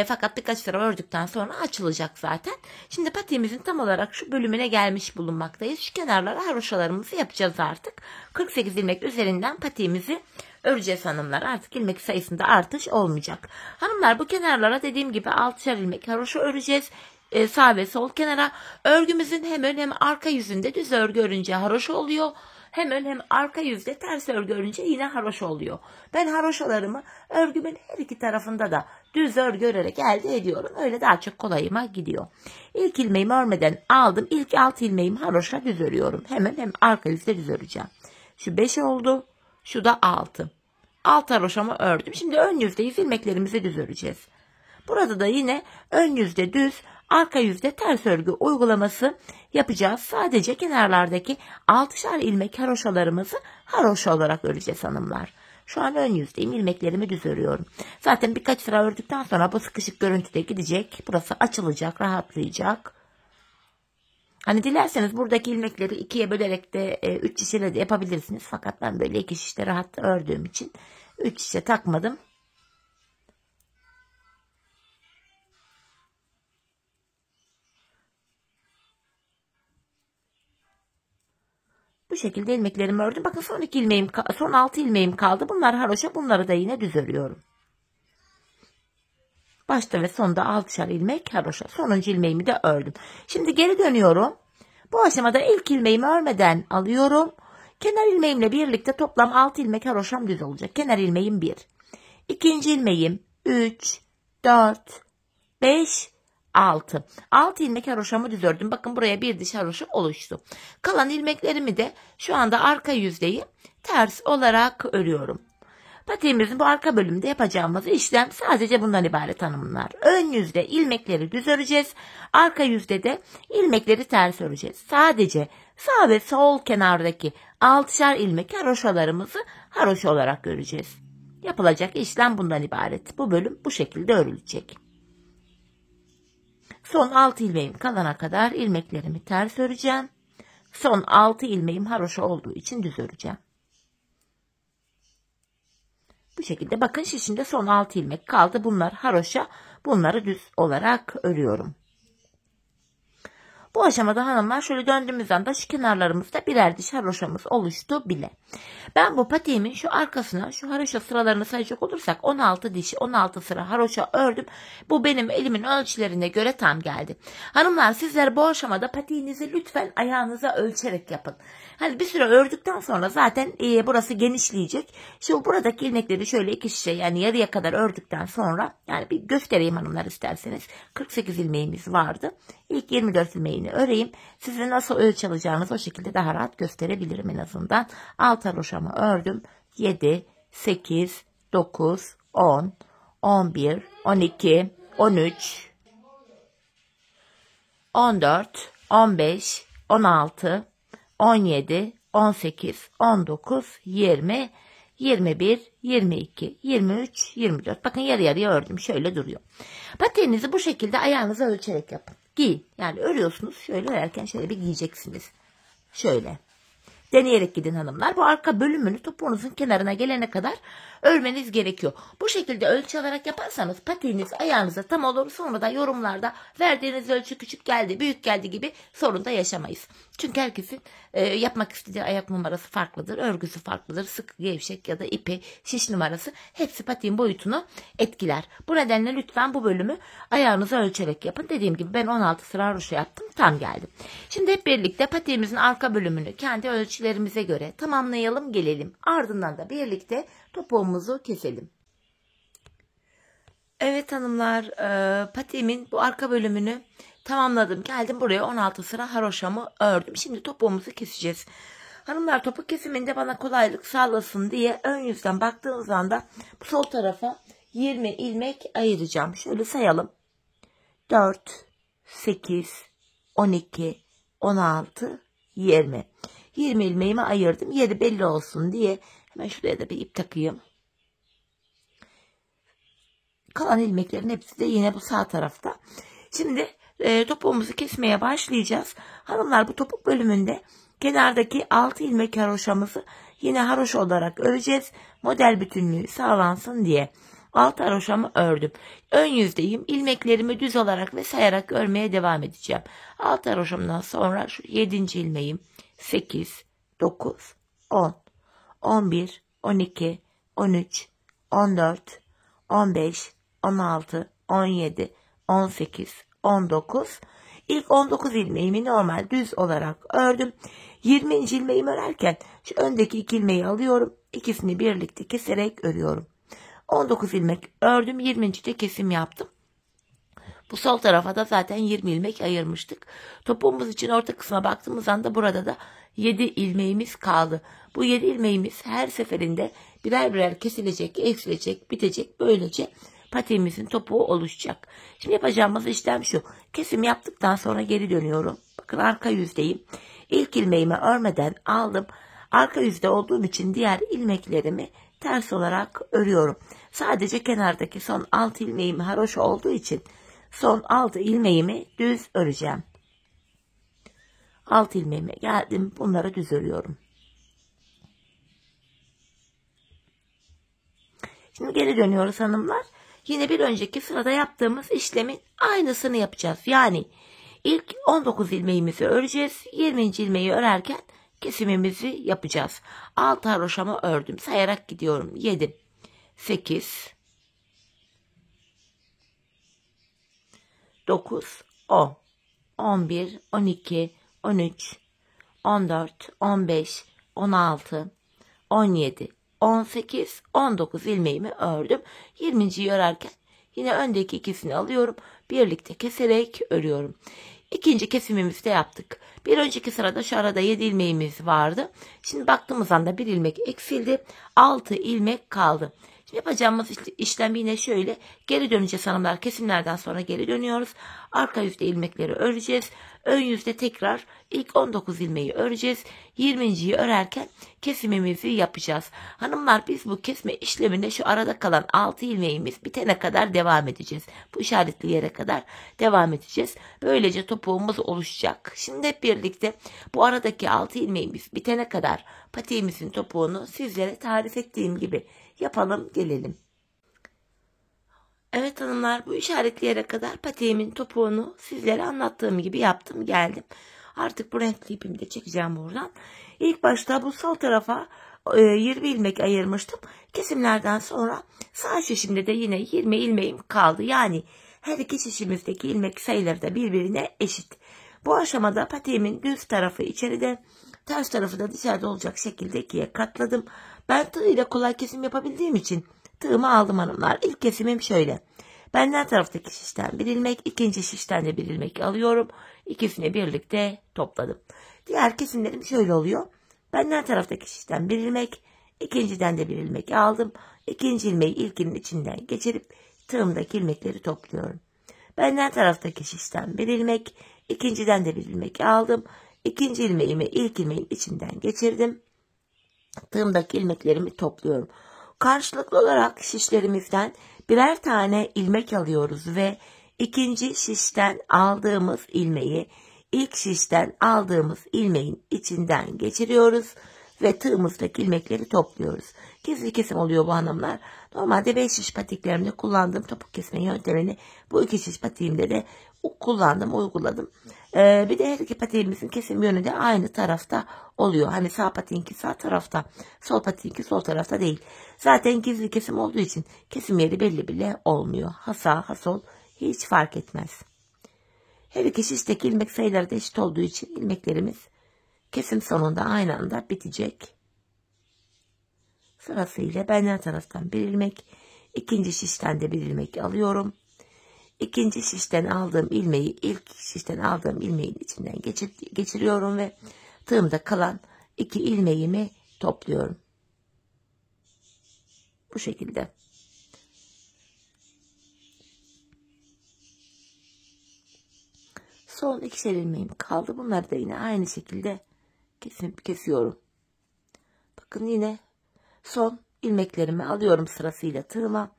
Fakat birkaç sıra ördükten sonra açılacak zaten. Şimdi patiğimizin tam olarak şu bölümüne gelmiş bulunmaktayız. Şu kenarlara haroşalarımızı yapacağız artık. 48 ilmek üzerinden patiğimizi öreceğiz hanımlar. Artık ilmek sayısında artış olmayacak. Hanımlar bu kenarlara dediğim gibi 6'şer ilmek haroşa öreceğiz. Sağ ve sol kenara örgümüzün hem ön hem arka yüzünde düz örgü örünce haroşa oluyor. Hem ön hem arka yüzde ters örgü örünce yine haroşa oluyor. Ben haroşalarımı örgümün her iki tarafında da düz örgü örerek elde ediyorum. Öyle daha çok kolayıma gidiyor. İlk ilmeğimi örmeden aldım. İlk 6 ilmeğimi haroşa düz örüyorum. Hem ön hem arka yüzde düz öreceğim. Şu 5 oldu. Şu da 6. 6 haroşamı ördüm. Şimdi ön yüzdeyiz ilmeklerimizi düz öreceğiz. Burada da yine ön yüzde düz, arka yüzde ters örgü uygulaması yapacağız. Sadece kenarlardaki 6'şar ilmek haroşalarımızı haroşa olarak öreceğiz hanımlar. Şu an ön yüzdeyim. İlmeklerimi düz örüyorum. Zaten birkaç sıra ördükten sonra bu sıkışık görüntüde gidecek. Burası açılacak, rahatlayacak. Hani dilerseniz buradaki ilmekleri ikiye bölerek de 3 şişeyle de yapabilirsiniz. Fakat ben böyle 2 şişte rahat ördüğüm için 3 şişe takmadım. Bu şekilde ilmeklerimi ördüm. Bakın son 6 ilmeğim kaldı. Bunlar haroşa. Bunları da yine düz örüyorum. Başta ve sonda 6'şar ilmek haroşa. Sonuncu ilmeğimi de ördüm. Şimdi geri dönüyorum. Bu aşamada ilk ilmeğimi örmeden alıyorum. Kenar ilmeğimle birlikte toplam 6 ilmek haroşam düz olacak. Kenar ilmeğim 1. İkinci ilmeğim 3, 4, 5, 6. 6 ilmek haroşamı düz ördüm. Bakın buraya bir diş haroşa oluştu. Kalan ilmeklerimi de şu anda arka yüzdeyi ters olarak örüyorum. Patiğimizin bu arka bölümünde yapacağımız işlem sadece bundan ibaret hanımlar. Ön yüzde ilmekleri düz öreceğiz. Arka yüzde de ilmekleri ters öreceğiz. Sadece sağ ve sol kenardaki 6'şar ilmek haroşalarımızı haroşa olarak öreceğiz. Yapılacak işlem bundan ibaret. Bu bölüm bu şekilde örülecek. Son 6 ilmeğim kalana kadar ilmeklerimi ters öreceğim. Son 6 ilmeğim haroşa olduğu için düz öreceğim. Bu şekilde bakın şişimde son 6 ilmek kaldı. Bunlar haroşa, bunları düz olarak örüyorum. Bu aşamada hanımlar şöyle döndüğümüz anda şu kenarlarımızda birer diş haroşamız oluştu bile. Ben bu patiğimin şu arkasına şu haroşa sıralarını sayacak olursak 16 diş 16 sıra haroşa ördüm. Bu benim elimin ölçülerine göre tam geldi. Hanımlar sizler bu aşamada patiğinizi lütfen ayağınıza ölçerek yapın. Hani bir süre ördükten sonra zaten burası genişleyecek. Şu buradaki ilmekleri şöyle 2 şişe yani yarıya kadar ördükten sonra yani bir göstereyim hanımlar isterseniz. 48 ilmeğimiz vardı. İlk 24 ilmeğini öreyim. Size nasıl ölçü alacağınızı o şekilde daha rahat gösterebilirim en azından. Alt haroşamı ördüm. 7, 8, 9, 10, 11, 12, 13, 14, 15, 16, 17, 18, 19, 20, 21, 22, 23, 24. Bakın yarı yarıya ördüm. Şöyle duruyor. Patiğinizi bu şekilde ayağınıza ölçerek yapın. Giyin. Yani örüyorsunuz. Şöyle örerken şöyle bir giyeceksiniz. Şöyle. Deneyerek gidin hanımlar. Bu arka bölümünü topuğunuzun kenarına gelene kadar örmeniz gerekiyor. Bu şekilde ölçü alarak yaparsanız patiğiniz ayağınıza tam olur. Sonra da yorumlarda verdiğiniz ölçü küçük geldi, büyük geldi gibi sorun da yaşamayız. Çünkü herkesin yapmak istediği ayak numarası farklıdır, örgüsü farklıdır. Sık, gevşek ya da ipi, şiş numarası hepsi patiğin boyutunu etkiler. Bu nedenle lütfen bu bölümü ayağınıza ölçerek yapın. Dediğim gibi ben 16 sıra haroşa yaptım, tam geldi. Şimdi hep birlikte patiğimizin arka bölümünü kendi ölçülerimize göre tamamlayalım gelelim. Ardından da birlikte topuğumuzu keselim. Evet hanımlar, patiğimin bu arka bölümünü tamamladım. Geldim buraya 16 sıra haroşamı ördüm. Şimdi topuğumuzu keseceğiz. Hanımlar topuk kesiminde bana kolaylık sağlasın diye ön yüzden baktığınız anda bu sol tarafa 20 ilmek ayıracağım. Şöyle sayalım. 4, 8, 12, 16, 20. 20 ilmeğimi ayırdım. Yeri belli olsun diye hemen şuraya da bir ip takayım. Kalan ilmeklerin hepsi de yine bu sağ tarafta. Şimdi topuğumuzu kesmeye başlayacağız. Hanımlar bu topuk bölümünde kenardaki 6 ilmek haroşamızı yine haroşa olarak öreceğiz. Model bütünlüğü sağlansın diye 6 haroşamı ördüm. Ön yüzdeyim. İlmeklerimi düz olarak ve sayarak örmeye devam edeceğim. 6 haroşamdan sonra şu 7. ilmeğim 8, 9, 10, 11, 12, 13, 14, 15, 16, 17, 18, 19. İlk 19 ilmeğimi normal düz olarak ördüm. 20. ilmeğimi örerken şu öndeki 2 ilmeği alıyorum. İkisini birlikte keserek örüyorum. 19 ilmek ördüm. 20. de kesim yaptım. Bu sol tarafa da zaten 20 ilmek ayırmıştık. Topuğumuz için orta kısma baktığımız anda burada da 7 ilmeğimiz kaldı. Bu 7 ilmeğimiz her seferinde birer birer kesilecek, eksilecek, bitecek. Böylece patiğimizin topuğu oluşacak. Şimdi yapacağımız işlem şu. Kesim yaptıktan sonra geri dönüyorum. Bakın arka yüzdeyim. İlk ilmeğimi örmeden aldım. Arka yüzde olduğum için diğer ilmeklerimi ters olarak örüyorum. Sadece kenardaki son 6 ilmeğim haroşa olduğu için son 6 ilmeğimi düz öreceğim. 6 ilmeğime geldim. Bunları düz örüyorum. Şimdi geri dönüyoruz hanımlar. Yine bir önceki sırada yaptığımız işlemin aynısını yapacağız. Yani ilk 19 ilmeğimizi öreceğiz. 20. ilmeği örerken kesimimizi yapacağız. 6 haroşamı ördüm. Sayarak gidiyorum. 7, 8, 9, 10, 11, 12, 13, 14, 15, 16, 17, 18, 19 ilmeğimi ördüm. 20'yi örerken yine öndeki ikisini alıyorum. Birlikte keserek örüyorum. İkinci kesimimizi de yaptık. Bir önceki sırada şu arada 7 ilmeğimiz vardı. Şimdi baktığımız anda bir ilmek eksildi. 6 ilmek kaldı. Şimdi yapacağımız işlem yine şöyle. Geri döneceğiz hanımlar. Kesimlerden sonra geri dönüyoruz. Arka yüzde ilmekleri öreceğiz. Ön yüzde tekrar ilk 19 ilmeği öreceğiz. 20.yi örerken kesimimizi yapacağız. Hanımlar biz bu kesme işleminde şu arada kalan 6 ilmeğimiz bitene kadar devam edeceğiz. Bu işaretli yere kadar devam edeceğiz. Böylece topuğumuz oluşacak. Şimdi hep birlikte bu aradaki 6 ilmeğimiz bitene kadar patiğimizin topuğunu sizlere tarif ettiğim gibi yapalım gelelim. Evet hanımlar, bu işaretli yere kadar patiğimin topuğunu sizlere anlattığım gibi yaptım geldim. Artık bu renkli ipimi de çekeceğim buradan. İlk başta bu sol tarafa 20 ilmek ayırmıştım. Kesimlerden sonra sağ şişimde de yine 20 ilmeğim kaldı. Yani her iki şişimizdeki ilmek sayıları da birbirine eşit. Bu aşamada patiğimin düz tarafı içeride, ters tarafı da dışarıda olacak şekilde ikiye katladım. Ben tığ ile kolay kesim yapabildiğim için tığımı aldım hanımlar. İlk kesimim şöyle. Benden taraftaki şişten bir ilmek, ikinci şişten de bir ilmek alıyorum. İkisini birlikte topladım. Diğer kesimlerim şöyle oluyor. Benden taraftaki şişten bir ilmek, ikinciden de bir ilmek aldım. İkinci ilmeği ilkinin içinden geçirip tığımdaki ilmekleri topluyorum. Benden taraftaki şişten bir ilmek, ikinciden de bir ilmek aldım. İkinci ilmeğimi ilk ilmeğin içinden geçirdim. Tığımdaki ilmeklerimi topluyorum. Karşılıklı olarak şişlerimizden birer tane ilmek alıyoruz ve ikinci şişten aldığımız ilmeği ilk şişten aldığımız ilmeğin içinden geçiriyoruz ve tığımızdaki ilmekleri topluyoruz. Gizli kesim oluyor bu hanımlar. Normalde 5 şiş patiklerimde kullandığım topuk kesme yöntemini bu 2 şiş patiğimde de kullandım, uyguladım. Bir de her iki patiğimizin kesim yönü de aynı tarafta oluyor. Hani sağ patiğinki sağ tarafta, sol patiğinki sol tarafta değil. Zaten gizli kesim olduğu için kesim yeri belli bile olmuyor. Ha sağ ha sol hiç fark etmez. Her iki şişteki ilmek sayıları da eşit olduğu için ilmeklerimiz kesim sonunda aynı anda bitecek. Sırasıyla benden taraftan bir ilmek, ikinci şişten de bir ilmek alıyorum. İkinci şişten aldığım ilmeği ilk şişten aldığım ilmeğin içinden geçiriyorum ve tığımda kalan 2 ilmeğimi topluyorum. Bu şekilde. Son 2'şer ilmeğim kaldı. Bunları da yine aynı şekilde kesiyorum. Bakın yine son ilmeklerimi alıyorum sırasıyla tığıma.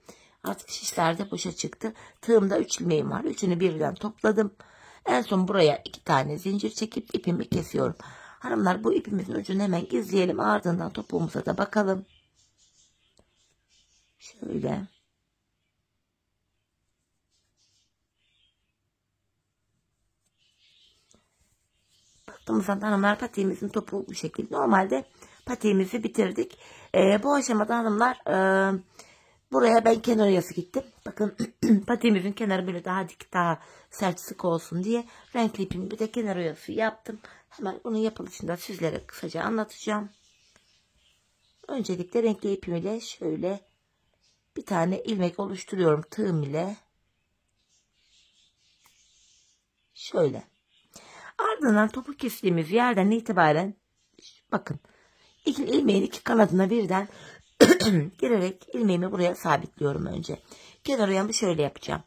Artık şişler de boşa çıktı. Tığımda 3 ilmeğim var. Üçünü birden topladım. En son buraya 2 tane zincir çekip ipimi kesiyorum. Hanımlar bu ipimizin ucunu hemen gizleyelim. Ardından topuğumuza da bakalım. Şöyle. Baktığımızda hanımlar patiğimizin topuğu bu şekilde. Normalde patiğimizi bitirdik. Bu aşamada hanımlar buraya ben kenar oyası gittim. Bakın patiğimizin kenarı böyle daha dik, daha sert, sık olsun diye renkli ipimi bir de kenar oyası yaptım. Hemen bunun yapılışını da sizlere kısaca anlatacağım. Öncelikle renkli ipim ile şöyle bir tane ilmek oluşturuyorum tığım ile. Şöyle. Ardından topuk kestiğimiz yerden itibaren bakın ilmeğin iki kanadına birden girerek ilmeğimi buraya sabitliyorum önce. Kenar oyamı şöyle yapacağım.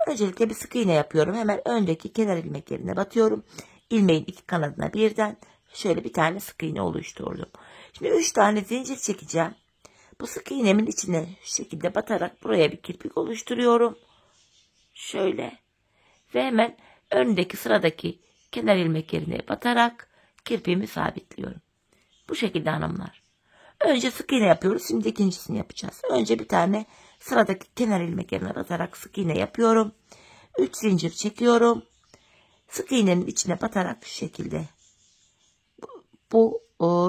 Öncelikle bir sık iğne yapıyorum. Hemen öndeki kenar ilmeklerine batıyorum. İlmeğin iki kanadına birden şöyle bir tane sık iğne oluşturdum. Şimdi 3 tane zincir çekeceğim. Bu sık iğnemin içine şu şekilde batarak buraya bir kirpik oluşturuyorum. Şöyle. Ve hemen öndeki sıradaki kenar ilmeklerine batarak kirpiğimi sabitliyorum. Bu şekilde hanımlar. Önce sık iğne yapıyoruz. Şimdi ikincisini yapacağız. Önce bir tane sıradaki kenar ilmeklerine batarak sık iğne yapıyorum. 3 zincir çekiyorum. Sık iğnenin içine batarak şu şekilde bu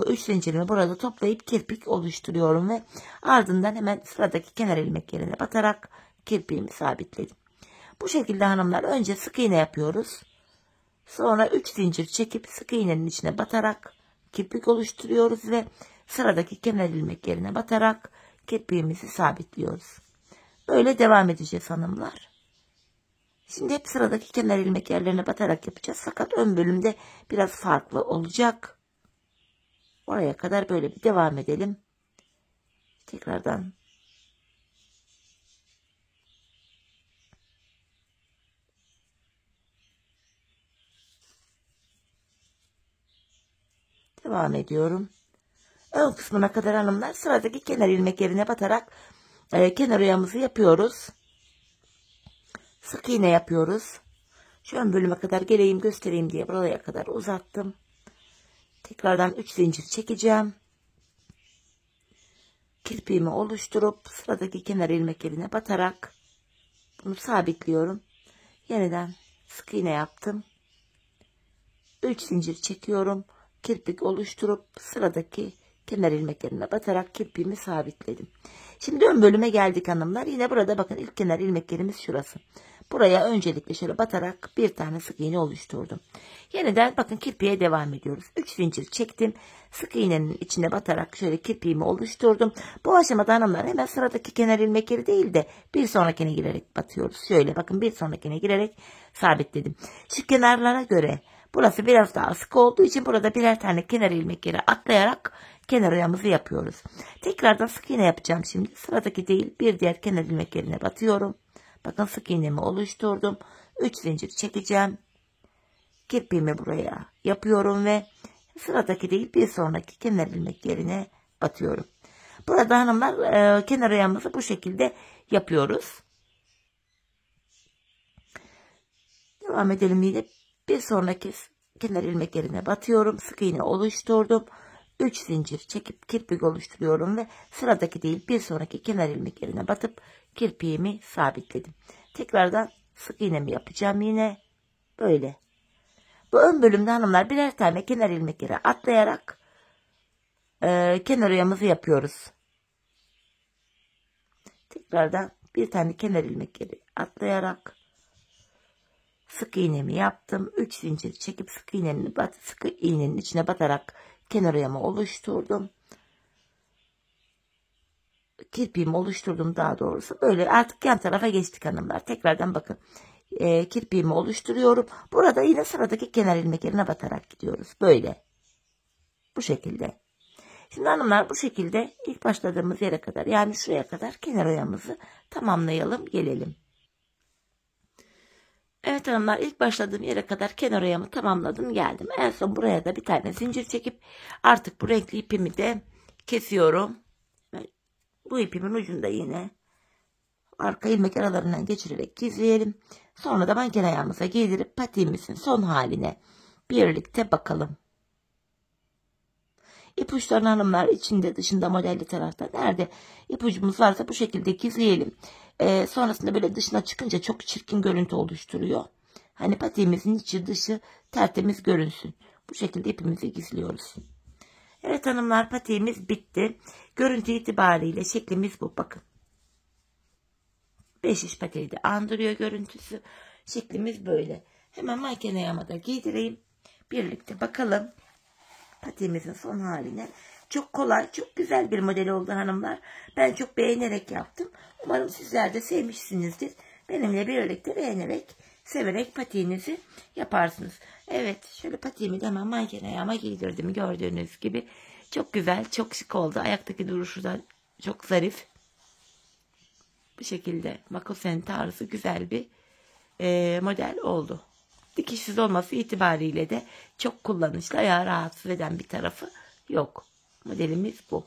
3 zincirimi burada toplayıp kirpik oluşturuyorum ve ardından hemen sıradaki kenar ilmeklerine batarak kirpiğimi sabitledim. Bu şekilde hanımlar önce sık iğne yapıyoruz. Sonra 3 zincir çekip sık iğnenin içine batarak kirpik oluşturuyoruz ve sıradaki kenar ilmeklerine batarak kirpiğimizi sabitliyoruz. Böyle devam edeceğiz hanımlar. Şimdi hep sıradaki kenar ilmek yerlerine batarak yapacağız. Fakat ön bölümde biraz farklı olacak. Oraya kadar böyle bir devam edelim. Tekrardan devam ediyorum. Ön kısmına kadar hanımlar sıradaki kenar ilmek yerine batarak kenar oyamızı yapıyoruz. Sık iğne yapıyoruz. Şu ön bölüme kadar geleyim göstereyim diye buraya kadar uzattım. Tekrardan 3 zincir çekeceğim. Kirpiğimi oluşturup sıradaki kenar ilmek yerine batarak bunu sabitliyorum. Yeniden sık iğne yaptım. 3 zincir çekiyorum. Kirpik oluşturup sıradaki kenar ilmek yerine batarak kirpiğimi sabitledim. Şimdi ön bölüme geldik hanımlar. Yine burada bakın ilk kenar ilmek yerimiz şurası. Buraya öncelikle şöyle batarak bir tane sık iğne oluşturdum. Yeniden bakın kirpiğe devam ediyoruz. 3 zincir çektim. Sık iğnenin içine batarak şöyle kirpiğimi oluşturdum. Bu aşamada hanımlar hemen sıradaki kenar ilmek yeri değil de bir sonrakine girerek batıyoruz. Şöyle bakın bir sonrakine girerek sabitledim. Şu kenarlara göre burası biraz daha sık olduğu için burada birer tane kenar ilmek yeri atlayarak kenar oyamızı yapıyoruz. Tekrardan sık iğne yapacağım şimdi. Sıradaki değil bir diğer kenar ilmek yerine batıyorum. Bakın sık iğnemi oluşturdum. 3 zincir çekeceğim. Kirpiğimi buraya yapıyorum ve sıradaki değil bir sonraki kenar ilmek yerine batıyorum. Burada hanımlar kenar oyamızı bu şekilde yapıyoruz. Devam edelim yine. Bir sonraki kenar ilmek yerine batıyorum. Sık iğne oluşturdum. 3 zincir çekip kirpik oluşturuyorum ve sıradaki değil bir sonraki kenar ilmek yerine batıp kirpiğimi sabitledim. Tekrardan sık iğnemi yapacağım yine böyle. Bu ön bölümde hanımlar birer tane kenar ilmek yeri atlayarak kenar oyamızı yapıyoruz. Tekrardan bir tane kenar ilmek yeri atlayarak sık iğnemi yaptım. 3 zincir çekip sık iğnenin içine batarak kenar oyamı oluşturdum. Kirpiğimi oluşturdum daha doğrusu. Böyle artık yan tarafa geçtik hanımlar. Tekrardan bakın. Kirpiğimi oluşturuyorum. Burada yine sıradaki kenar ilmek yerine batarak gidiyoruz. Böyle. Bu şekilde. Şimdi hanımlar bu şekilde ilk başladığımız yere kadar yani şuraya kadar kenar oyamızı tamamlayalım. Gelelim. Evet hanımlar ilk başladığım yere kadar kenar oyamı tamamladım geldim. En son buraya da bir tane zincir çekip artık bu renkli ipimi de kesiyorum. Bu ipimin ucunda yine arka ilmek aralarından geçirerek gizleyelim. Sonra da manken ayağımıza giydirip patiğimizin son haline birlikte bakalım. İpuçlarını hanımlar içinde dışında modelli tarafta nerede ipucumuz varsa bu şekilde gizleyelim. Sonrasında böyle dışına çıkınca çok çirkin görüntü oluşturuyor. Hani patiğimizin içi dışı tertemiz görünsün. Bu şekilde ipimizi gizliyoruz. Evet hanımlar patiğimiz bitti. Görüntü itibariyle şeklimiz bu bakın. 5 iş patiği de andırıyor görüntüsü. Şeklimiz böyle. Hemen manken ayağıma da giydireyim. Birlikte bakalım patiğimizin son haline. Çok kolay, çok güzel bir model oldu hanımlar. Ben çok beğenerek yaptım. Umarım sizler de sevmişsinizdir. Benimle birlikte beğenerek, severek patiğinizi yaparsınız. Evet, şöyle patiğimi de hemen manken ayağıma giydirdim. Gördüğünüz gibi çok güzel, çok şık oldu. Ayaktaki duruşu da çok zarif. Bu şekilde makosen tarzı güzel bir model oldu. Dikişsiz olması itibariyle de çok kullanışlı, ayağı rahatsız eden bir tarafı yok. Modelimiz bu.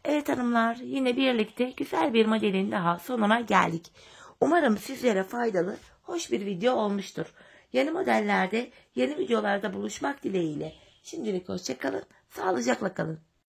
Evet hanımlar yine birlikte güzel bir modelin daha sonuna geldik. Umarım sizlere faydalı, hoş bir video olmuştur. Yeni modellerde, yeni videolarda buluşmak dileğiyle. Şimdilik hoşça kalın, sağlıcakla kalın.